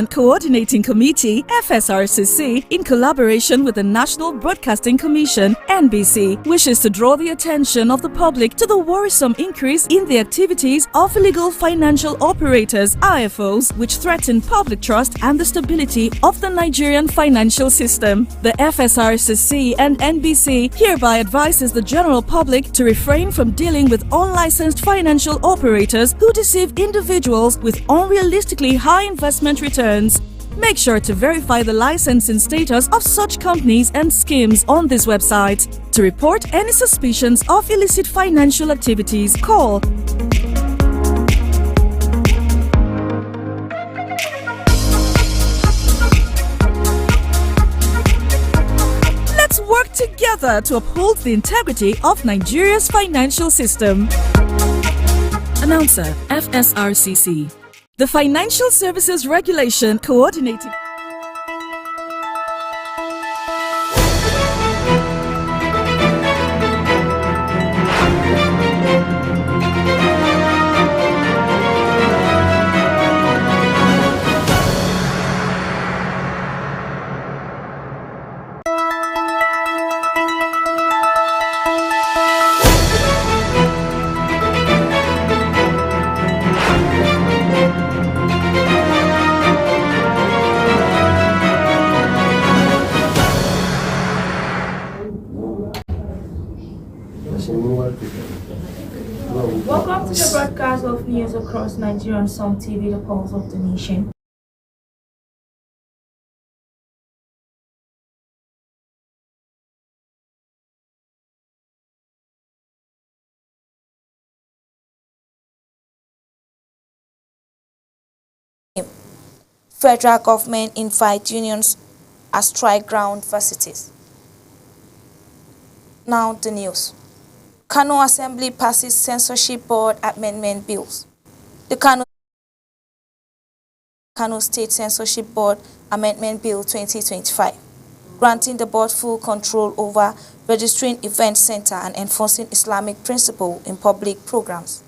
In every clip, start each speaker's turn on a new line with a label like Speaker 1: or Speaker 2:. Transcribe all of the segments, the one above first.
Speaker 1: Coordinating Committee FSRCC, in collaboration with the National Broadcasting Commission (NBC), wishes to draw the attention of the public to the worrisome increase in the activities of illegal financial operators (IFOs), which threaten public trust and the stability of the Nigerian financial system. The FSRCC and NBC hereby advises the general public to refrain from dealing with unlicensed financial operators who deceive individuals with unrealistically high investment returns. Make sure to verify the licensing status of such companies and schemes on this website. To report any suspicions of illicit financial activities, call Let's work together to uphold the integrity of Nigeria's financial system. Announcer, FSRCC. The Financial Services Regulation Coordinating.
Speaker 2: Welcome to the broadcast of news across Nigeria on Sun TV, the pulse of the nation.
Speaker 3: Federal government invite unions as strike ground varsities. Now the news. Kano Assembly passes censorship board amendment bills. The Kano State Censorship Board Amendment Bill 2025, granting the board full control over registering event center and enforcing Islamic principle in public programs.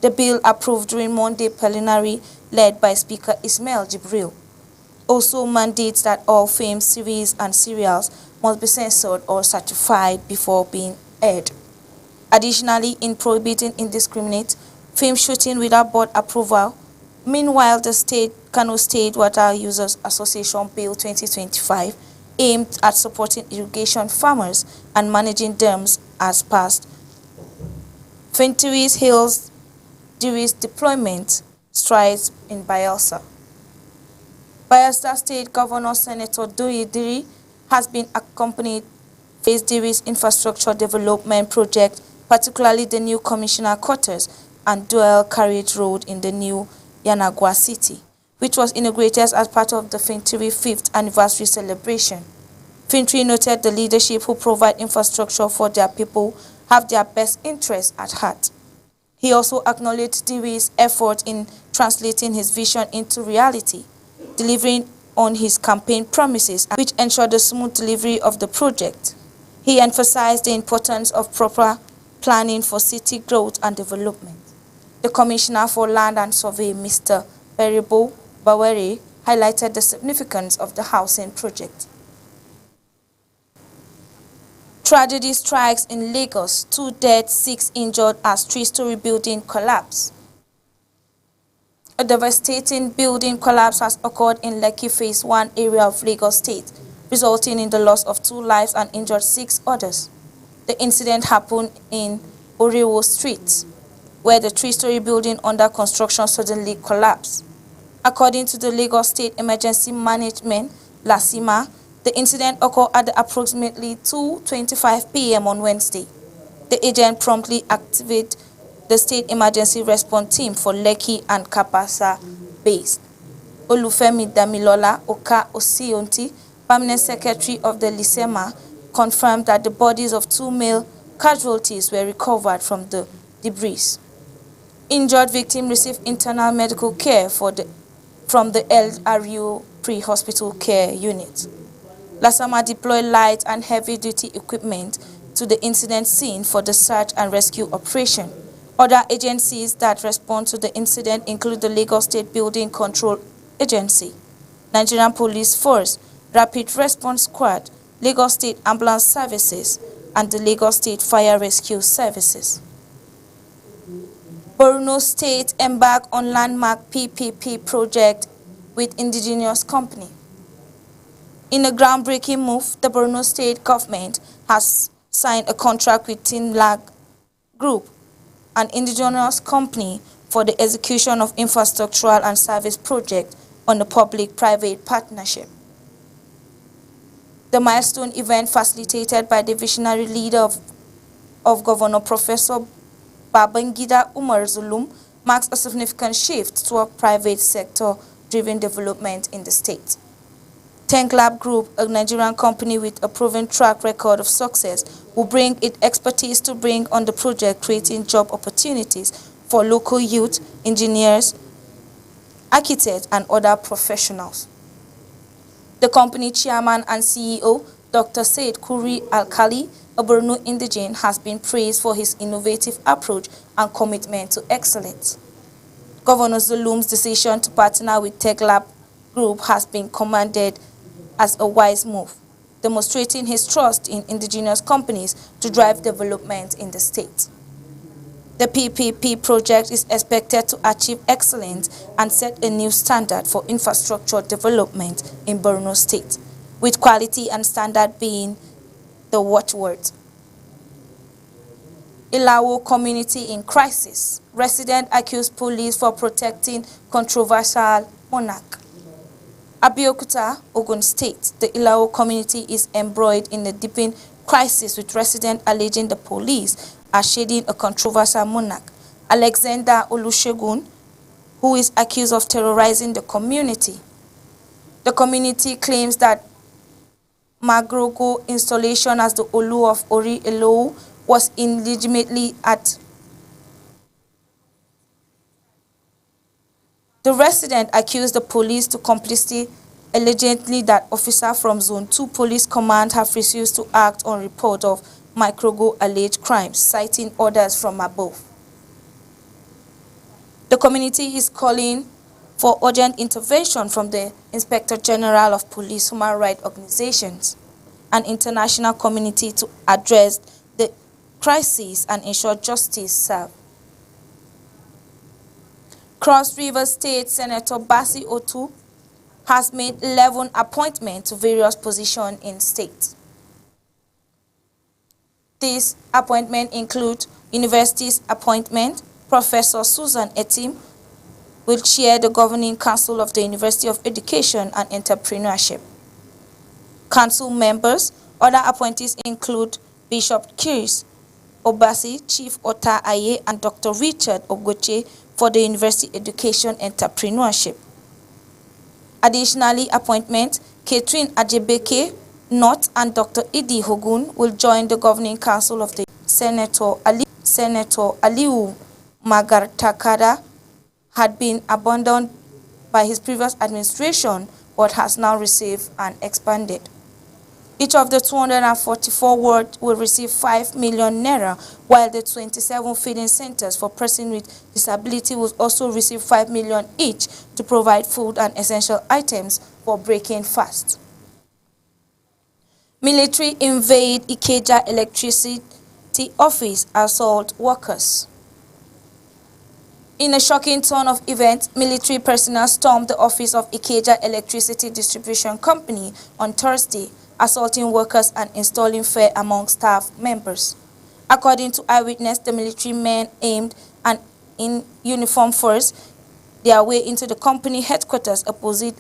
Speaker 3: The bill approved during Monday plenary led by Speaker Ismail Jibril also mandates that all films, series and serials must be censored or certified before being aired. Additionally, in prohibiting indiscriminate film shooting without board approval, meanwhile, the Kano State Water Users Association Bill 2025, aimed at supporting irrigation farmers and managing dams, as passed. Fentiris hails Diri's deployment strides in Bayelsa. Bayelsa State Governor Senator Doyi Diri has been accompanied with Diri's infrastructure development project, particularly the new commissioner quarters and dual carriage road in the new Yanagwa city, which was inaugurated as part of the Fintiri 5th anniversary celebration. Fintiri noted the leadership who provide infrastructure for their people have their best interests at heart. He also acknowledged Diri's effort in translating his vision into reality, delivering on his campaign promises, which ensured the smooth delivery of the project. He emphasized the importance of proper planning for city growth and development. The Commissioner for Land and Survey, Mr. Beribo Bawere, highlighted the significance of the housing project. Tragedy strikes in Lagos, 2 dead, 6 injured as 3-story building collapse. A devastating building collapse has occurred in Lekki Phase 1 area of Lagos State, resulting in the loss of 2 lives and injured 6 others. The incident happened in Orewo Street, where the 3-story building under construction suddenly collapsed. According to the Lagos State Emergency Management, LASIMA, the incident occurred at approximately 2:25 p.m. on Wednesday. The agent promptly activated the State Emergency Response Team for Lekki and Kapasa base. Olufemi Damilola Oka Osionti, Permanent Secretary of the LISEMA, confirmed that the bodies of 2 male casualties were recovered from the debris. Injured victims received internal medical care from the LRU pre-hospital care unit. LASIMA deployed light and heavy-duty equipment to the incident scene for the search and rescue operation. Other agencies that respond to the incident include the Lagos State Building Control Agency, Nigerian Police Force, Rapid Response Squad, Lagos State Ambulance Services, and the Lagos State Fire Rescue Services. Borno State embarked on landmark PPP project with indigenous company. In a groundbreaking move, the Borno State government has signed a contract with Tinlag Group, an indigenous company, for the execution of infrastructural and service projects on a public-private partnership. The milestone event, facilitated by the visionary leader of Governor Professor Babangida Umar Zulum, marks a significant shift toward private sector-driven development in the state. Tenglab Group, a Nigerian company with a proven track record of success, will bring its expertise to bring on the project, creating job opportunities for local youth, engineers, architects, and other professionals. The company chairman and CEO, Dr. Said Kuri Alkali, a Borno indigene, has been praised for his innovative approach and commitment to excellence. Governor Zulum's decision to partner with Tenglab Group has been commended as a wise move, demonstrating his trust in indigenous companies to drive development in the state. The PPP project is expected to achieve excellence and set a new standard for infrastructure development in Borno State, with quality and standard being the watchword. Ilawo community in crisis. Resident accused police for protecting controversial monarch. Abeokuta, Ogun State, the Ilawo community is embroiled in a deepening crisis, with residents alleging the police are shading a controversial monarch, Alexander Olusegun, who is accused of terrorizing the community. The community claims that Magrogo installation as the Olu of Ori Elou was illegitimately at. The resident accused the police to complicity, allegedly that officers from Zone 2 Police Command have refused to act on report of Microgo alleged crimes, citing orders from above. The community is calling for urgent intervention from the Inspector General of Police, human rights organizations, and international community to address the crisis and ensure justice served. Cross River State Senator Basi Otu has made 11 appointments to various positions in state. These appointments include university's appointment. Professor Susan Etim will chair the Governing Council of the University of Education and Entrepreneurship. Council members, other appointees include Bishop Kiris Obasi, Chief Ota Aye, and Dr. Richard Ogoche for the University Education Entrepreneurship. Additionally, appointment Catherine Ajebeke North and Dr. Idi Hogun will join the Governing Council of the Senator Aliu Magartakada had been abandoned by his previous administration but has now received and expanded. Each of the 244 wards will receive 5 million naira, while the 27 feeding centers for persons with disability will also receive 5 million each to provide food and essential items for breaking fast. Military invade Ikeja electricity office, assault workers. In a shocking turn of events, military personnel stormed the office of Ikeja Electricity Distribution Company on Thursday, assaulting workers and installing fear among staff members. According to eyewitness, the military men aimed and in uniform force their way into the company headquarters opposite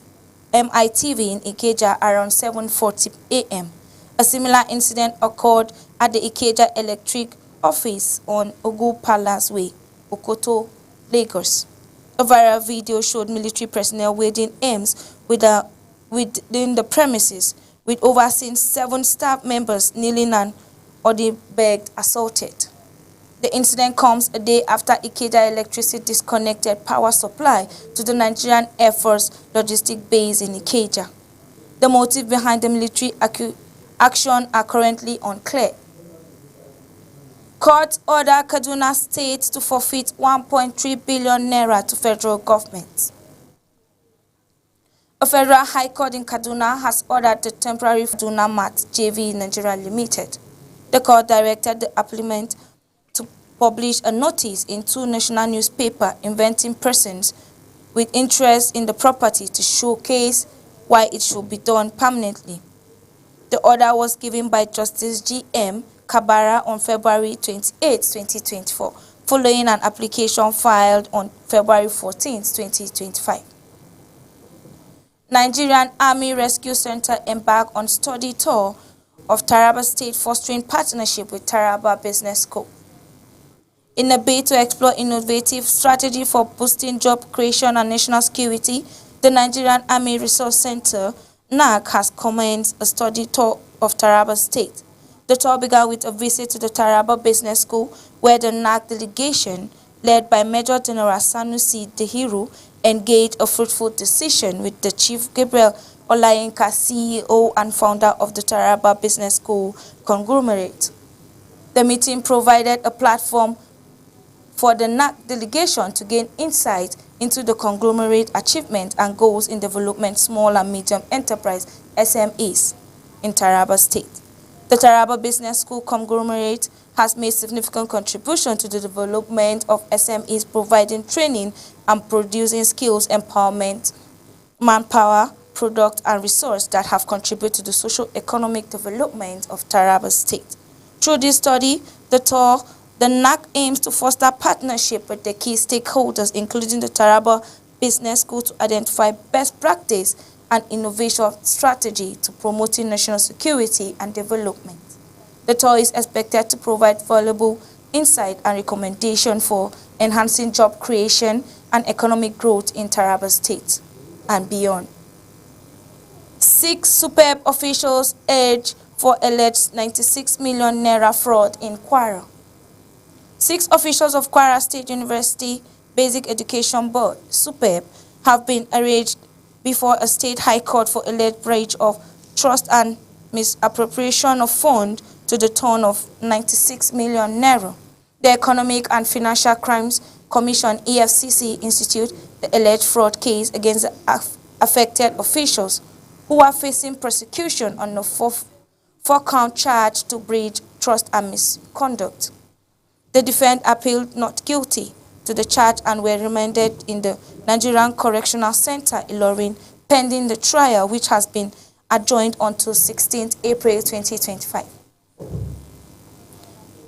Speaker 3: MITV in Ikeja around 7:40 a.m. A similar incident occurred at the Ikeja Electric office on Ogu Palace Way, Okoto, Lagos. A viral video showed military personnel wielding arms within the premises, with overseeing 7 staff members kneeling and or begged assaulted. The incident comes a day after Ikeja Electricity disconnected power supply to the Nigerian Air Force logistic base in Ikeja. The motive behind the military action are currently unclear. Court ordered Kaduna State to forfeit 1.3 billion naira to federal government. A federal high court in Kaduna has ordered the temporary Kaduna Mat JV Nigeria Limited. The court directed the applicant to publish a notice in 2 national newspapers inviting persons with interest in the property to showcase why it should be done permanently. The order was given by Justice G.M. Kabara on February 28, 2024, following an application filed on February 14, 2025. Nigerian Army Rescue Center embarked on study tour of Taraba State, fostering partnership with Taraba Business School. In a bid to explore innovative strategy for boosting job creation and national security, the Nigerian Army Resource Center, NAC, has commenced a study tour of Taraba State. The tour began with a visit to the Taraba Business School, where the NAC delegation, led by Major General Sanusi Dahiru, engaged a fruitful discussion with the Chief Gabriel Olayinka, CEO and founder of the Taraba Business School conglomerate. The meeting provided a platform for the NAC delegation to gain insight into the conglomerate achievements and goals in development small and medium enterprise SMEs in Taraba State. The Taraba Business School conglomerate has made significant contribution to the development of SMEs, providing training and producing skills empowerment, manpower, product and resource that have contributed to the socio-economic development of Taraba State. Through this study, the NAC aims to foster partnership with the key stakeholders, including the Taraba Business School, to identify best practice and innovation strategy to promoting national security and development. The tour is expected to provide valuable insight and recommendation for enhancing job creation and economic growth in Taraba State and beyond. 6 superb officials urged for alleged 96 million naira fraud in Kwara. 6 officials of Kwara State University Basic Education Board, SUPEB, have been arraigned before a state high court for alleged breach of trust and misappropriation of funds to the tune of 96 million naira. The Economic and Financial Crimes Commission, EFCC, instituted the alleged fraud case against the affected officials, who are facing prosecution on a 4-count charge to breach trust and misconduct. The defendant appealed not guilty to the charge and were remanded in the Nigerian Correctional Center, Ilorin, pending the trial, which has been adjourned until 16th April 2025.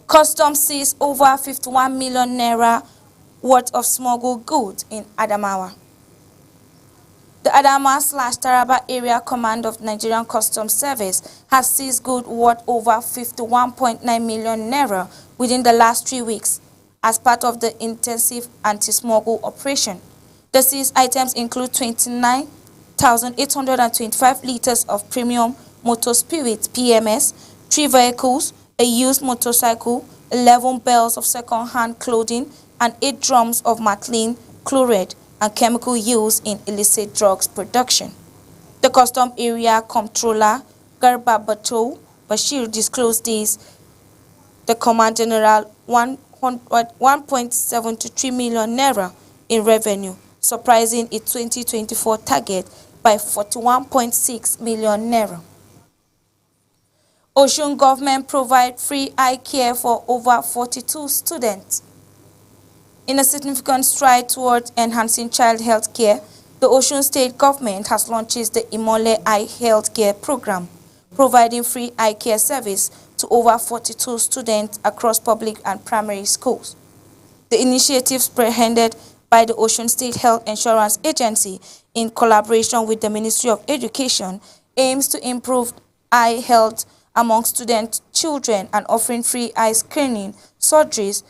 Speaker 3: Customs seized over 51 million naira worth of smuggled goods in Adamawa. The Adamawa/Taraba Area Command of Nigerian Customs Service has seized goods worth over 51.9 million naira within the last 3 weeks as part of the intensive anti-smuggle operation. The seized items include 29,825 liters of premium motor spirit (PMS), 3 vehicles, a used motorcycle, 11 bales of second-hand clothing, and 8 drums of methylene chloride and chemical used in illicit drugs production. The Custom Area Comptroller, Garba Bato Bashir, disclosed this. The Command General 1.73 million naira in revenue, surpassing its 2024 target by 41.6 million naira. Osun government provide free eye care for over 42 students. In a significant stride towards enhancing child health care, the Osun State government has launched the Imole Eye Health Care Program, providing free eye care service to over 42 students across public and primary schools. The initiative, spearheaded by the Osun State Health Insurance Agency in collaboration with the Ministry of Education, aims to improve eye health among student children and offering free eye screening, surgeries,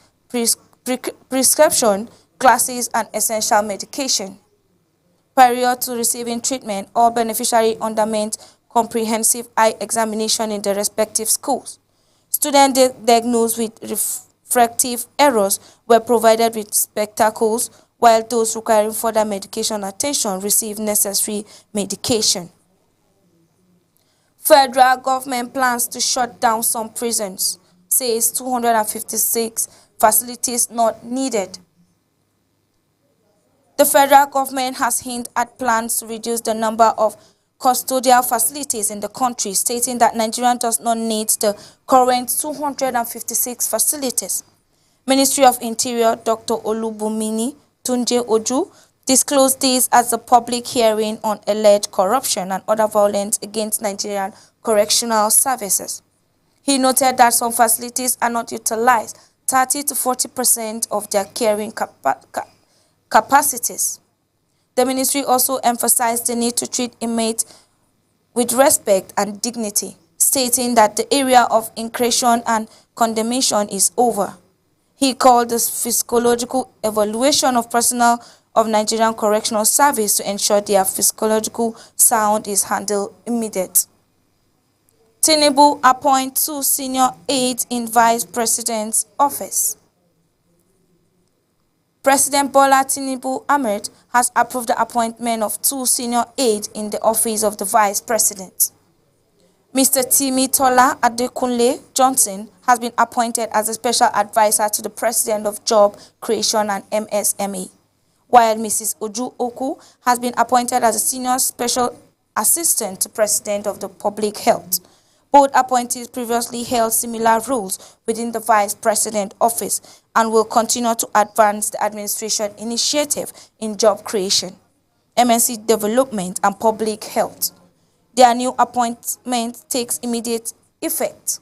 Speaker 3: prescription glasses, and essential medication. Prior to receiving treatment, all beneficiaries underwent comprehensive eye examination in their respective schools. Students diagnosed with refractive errors were provided with spectacles, while those requiring further medication attention received necessary medication. Federal government plans to shut down some prisons, says 256 facilities not needed. The federal government has hinted at plans to reduce the number of custodial facilities in the country, stating that Nigeria does not need the current 256 facilities. Ministry of Interior Dr. Olubumini Tunje Oju disclosed this at a public hearing on alleged corruption and other violence against Nigerian correctional services. He noted that some facilities are not utilized 30 to 40% of their carrying capacities. The ministry also emphasized the need to treat inmates with respect and dignity, stating that the area of incarceration and condemnation is over. He called the physiological evaluation of personnel of Nigerian Correctional Service to ensure their physiological sound is handled immediately. Tinubu appoints 2 senior aides in Vice President's office. President Bola Tinubu Ahmed has approved the appointment of 2 senior aides in the office of the Vice President. Mr. Timi Tola Adekunle Johnson has been appointed as a special advisor to the President of Job Creation and MSME, while Mrs. Oju Oku has been appointed as a senior special assistant to President of the Public Health. Both appointees previously held similar roles within the Vice President office and will continue to advance the administration initiative in job creation, MNC development, and public health. Their new appointment takes immediate effect.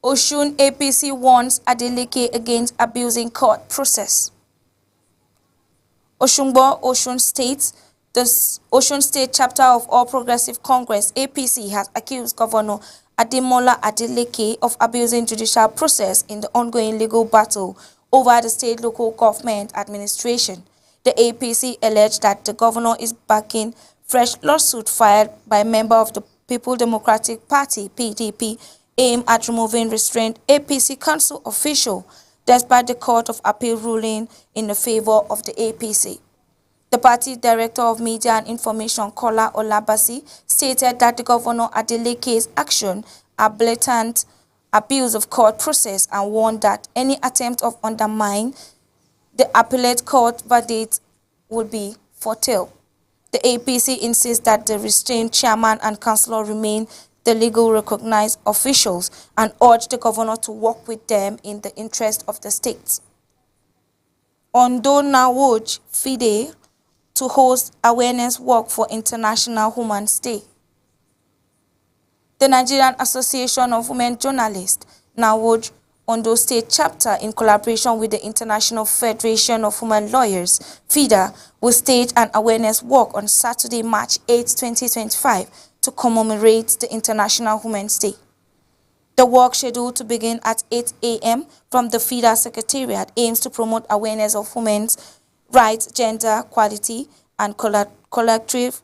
Speaker 3: Osun APC warns Adeleke against abusing court process. Osunbo, Osun State. The Osun State chapter of All Progressive Congress, APC, has accused Governor Ademola Adeleke of abusing judicial process in the ongoing legal battle over the state local government administration. The APC alleged that the governor is backing fresh lawsuit filed by a member of the People Democratic Party, PDP, aimed at removing restrained APC council official, despite the Court of Appeal ruling in the favor of the APC. The party director of media and information, Kola Olabasi, stated that the Governor Adeleke's action are blatant abuse of court process and warned that any attempt of undermine the appellate court verdict would be fatal. The APC insists that the restrained chairman and councillor remain the legally recognized officials and urge the governor to work with them in the interest of the state. Ondo Nawoj FIDE to host awareness walk for International Women's Day. The Nigerian Association of Women Journalists, Nawoj Ondo State Chapter, in collaboration with the International Federation of Women Lawyers, FIDA, will stage an awareness walk on Saturday, March 8, 2025, to commemorate the International Women's Day. The walk, scheduled to begin at 8 a.m. from the FIDA Secretariat, aims to promote awareness of women's rights, gender equality, and collective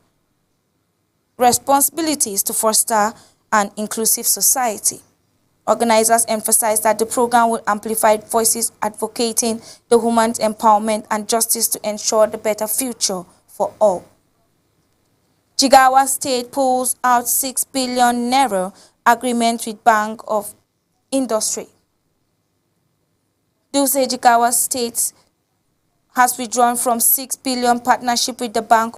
Speaker 3: responsibilities to foster an inclusive society. Organizers emphasize that the program will amplify voices advocating the women's empowerment and justice to ensure the better future for all. Jigawa State pulls out 6 billion naira agreement with Bank of Industry. Duse Jigawa State has withdrawn from 6 billion partnership with the Bank